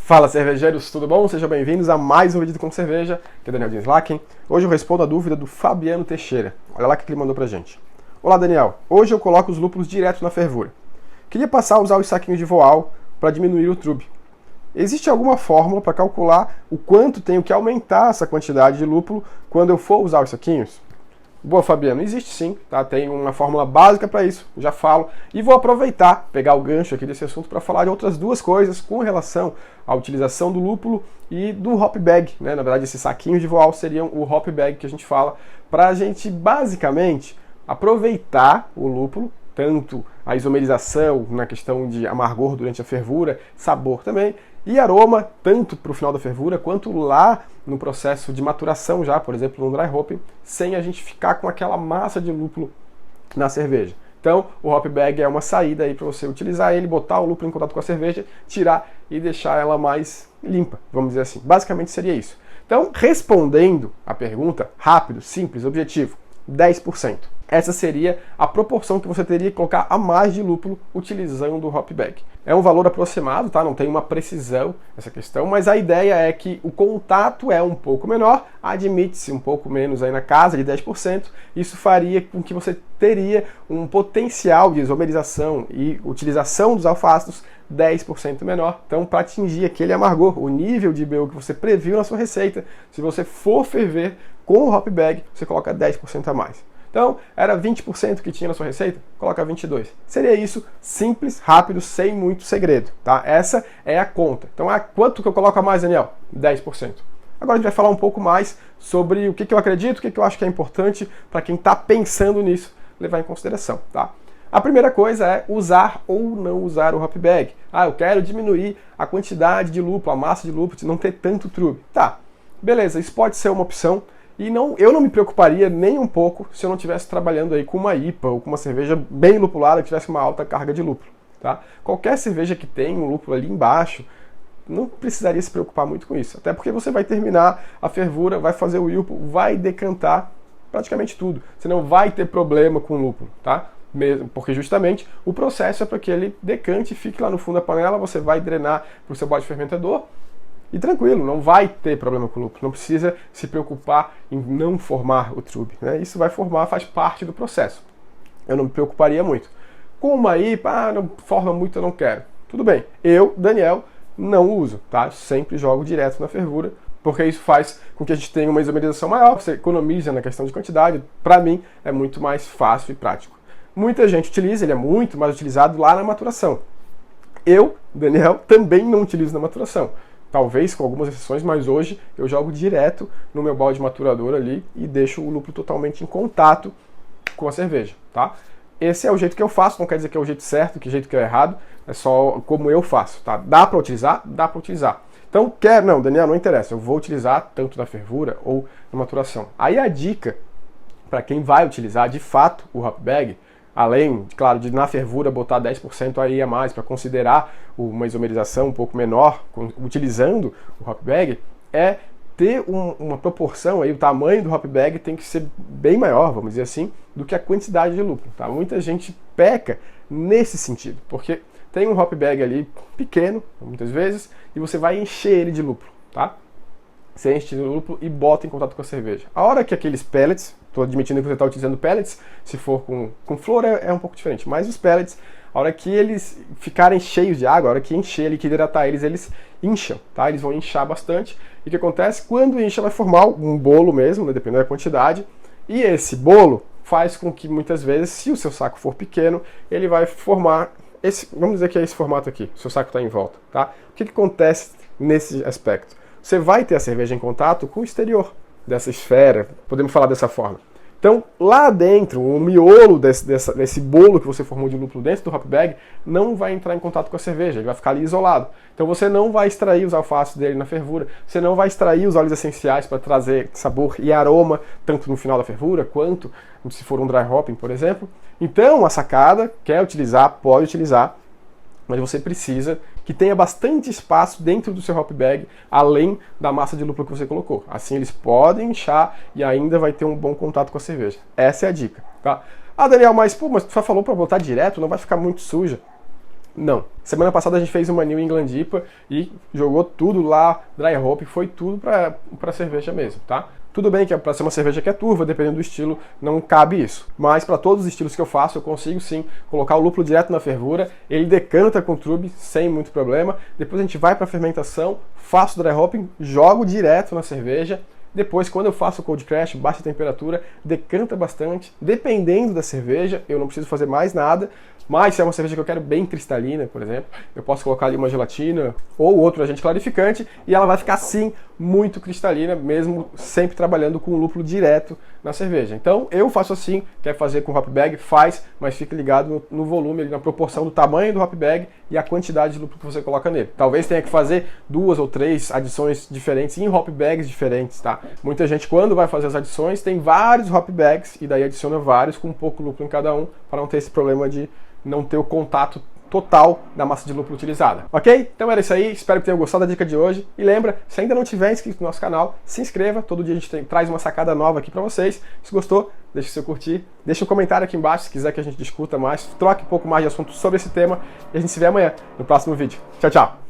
Fala, cervejeiros, tudo bom? Sejam bem-vindos a mais um vídeo com cerveja, que é Daniel Dinslaken. Hoje eu respondo a dúvida do Fabiano Teixeira. Olha lá o que ele mandou pra gente. Olá, Daniel. Hoje eu coloco os lúpulos direto na fervura. Queria passar a usar os saquinhos de voal para diminuir o trube. Existe alguma fórmula para calcular o quanto tenho que aumentar essa quantidade de lúpulo quando eu for usar os saquinhos? Boa, Fabiano, existe sim, tá? Tem uma fórmula básica para isso, já falo. E vou aproveitar, pegar o gancho aqui desse assunto para falar de outras duas coisas com relação à utilização do lúpulo e do hop bag, né? Na verdade, esses saquinhos de voal seriam o hop bag que a gente fala, para a gente basicamente aproveitar o lúpulo, tanto a isomerização na questão de amargor durante a fervura, sabor também, e aroma, tanto para o final da fervura, quanto lá no processo de maturação já, por exemplo, no dry hopping, sem a gente ficar com aquela massa de lúpulo na cerveja. Então, o hop bag é uma saída aí para você utilizar ele, botar o lúpulo em contato com a cerveja, tirar e deixar ela mais limpa, vamos dizer assim. Basicamente seria isso. Então, respondendo a pergunta, rápido, simples, objetivo, 10%. Essa seria a proporção que você teria que colocar a mais de lúpulo utilizando o hop bag. É um valor aproximado, tá? Não tem uma precisão essa questão, mas a ideia é que o contato é um pouco menor, admite-se um pouco menos aí na casa de 10%, isso faria com que você teria um potencial de isomerização e utilização dos alfácidos 10% menor. Então, para atingir aquele amargor, o nível de IBU que você previu na sua receita, se você for ferver com o hop bag, você coloca 10% a mais. Então, era 20% que tinha na sua receita, coloca 22%. Seria isso, simples, rápido, sem muito segredo, tá? Essa é a conta. Então, quanto que eu coloco a mais, Daniel? 10%. Agora a gente vai falar um pouco mais sobre o que eu acredito, o que eu acho que é importante para quem está pensando nisso, levar em consideração, tá? A primeira coisa é usar ou não usar o hop bag. Eu quero diminuir a quantidade de lúpulo, a massa de lúpulo, de não ter tanto trube. Tá, beleza, isso pode ser uma opção. E eu não me preocuparia nem um pouco se eu não estivesse trabalhando aí com uma IPA ou com uma cerveja bem lupulada que tivesse uma alta carga de lúpulo. Tá? Qualquer cerveja que tem um lúpulo ali embaixo, não precisaria se preocupar muito com isso. Até porque você vai terminar a fervura, vai fazer o IPA, vai decantar praticamente tudo. Você não vai ter problema com o lúpulo, tá? Porque justamente o processo é para que ele decante e fique lá no fundo da panela, você vai drenar para o seu bode fermentador. E tranquilo, não vai ter problema com o lúpulo, não precisa se preocupar em não formar o trube, né? Isso vai formar, faz parte do processo. Eu não me preocuparia muito. Com uma IPA, não forma muito, eu não quero. Tudo bem, eu, Daniel, não uso, tá? Sempre jogo direto na fervura, porque isso faz com que a gente tenha uma isomerização maior, você economiza na questão de quantidade, para mim é muito mais fácil e prático. Muita gente utiliza, ele é muito mais utilizado lá na maturação. Eu, Daniel, também não utilizo na maturação. Talvez com algumas exceções, mas hoje eu jogo direto no meu balde maturador ali e deixo o lúpulo totalmente em contato com a cerveja, tá? Esse é o jeito que eu faço, não quer dizer que é o jeito certo, que é o jeito que é errado, é só como eu faço, tá? Dá para utilizar? Dá para utilizar. Então, não, Daniel, não interessa, eu vou utilizar tanto na fervura ou na maturação. Aí a dica para quem vai utilizar de fato o hop bag, além, claro, de na fervura botar 10% aí a mais para considerar uma isomerização um pouco menor, utilizando o hop bag, é ter uma proporção aí, o tamanho do hop bag tem que ser bem maior, vamos dizer assim, do que a quantidade de lúpulo, tá? Muita gente peca nesse sentido, porque tem um hop bag ali pequeno, muitas vezes, e você vai encher ele de lúpulo, tá? Você enche de lúpulo e bota em contato com a cerveja. A hora que aqueles pellets, estou admitindo que você está utilizando pellets, se for com flor é um pouco diferente, mas os pellets, a hora que eles ficarem cheios de água, a hora que encher ele, que hidratar eles incham, tá? Eles vão inchar bastante. E o que acontece? Quando incha, vai formar um bolo mesmo, né, dependendo da quantidade, e esse bolo faz com que muitas vezes, se o seu saco for pequeno, ele vai formar vamos dizer que é esse formato aqui, o seu saco está em volta, tá? O que acontece nesse aspecto? Você vai ter a cerveja em contato com o exterior dessa esfera, podemos falar dessa forma. Então, lá dentro, o miolo desse bolo que você formou de lúpulo dentro do hop bag não vai entrar em contato com a cerveja, ele vai ficar ali isolado. Então você não vai extrair os alfaces dele na fervura, você não vai extrair os óleos essenciais para trazer sabor e aroma, tanto no final da fervura, quanto se for um dry hopping, por exemplo. Então, a sacada, quer utilizar, pode utilizar, mas você precisa que tenha bastante espaço dentro do seu hop bag, além da massa de lúpulo que você colocou. Assim eles podem inchar e ainda vai ter um bom contato com a cerveja. Essa é a dica, tá? Daniel, mas tu só falou para botar direto, não vai ficar muito suja. Não. Semana passada a gente fez uma New England IPA e jogou tudo lá, dry hop, foi tudo para cerveja mesmo, tá? Tudo bem que para ser uma cerveja que é turva, dependendo do estilo, não cabe isso. Mas para todos os estilos que eu faço, eu consigo sim colocar o lúpulo direto na fervura, ele decanta com trube sem muito problema. Depois a gente vai para a fermentação, faço dry hopping, jogo direto na cerveja. Depois, quando eu faço o cold crash, baixa temperatura, decanta bastante. Dependendo da cerveja, eu não preciso fazer mais nada. Mas se é uma cerveja que eu quero bem cristalina, por exemplo, eu posso colocar ali uma gelatina ou outro agente clarificante e ela vai ficar sim muito cristalina, mesmo sempre trabalhando com o lúpulo direto na cerveja. Então eu faço assim, quer fazer com hop bag, faz, mas fique ligado no volume, na proporção do tamanho do hop bag e a quantidade de lúpulo que você coloca nele. Talvez tenha que fazer 2 ou 3 adições diferentes em hop bags diferentes, tá? Muita gente, quando vai fazer as adições, tem vários hop bags e daí adiciona vários com um pouco lúpulo em cada um, para não ter esse problema de não ter o contato total da massa de lúpulo utilizada. Ok? Então era isso aí, espero que tenham gostado da dica de hoje. E lembra, se ainda não tiver inscrito no nosso canal, se inscreva, todo dia a gente traz uma sacada nova aqui para vocês. Se gostou, deixe o seu curtir, deixe um comentário aqui embaixo se quiser que a gente discuta mais, troque um pouco mais de assunto sobre esse tema e a gente se vê amanhã no próximo vídeo. Tchau, tchau!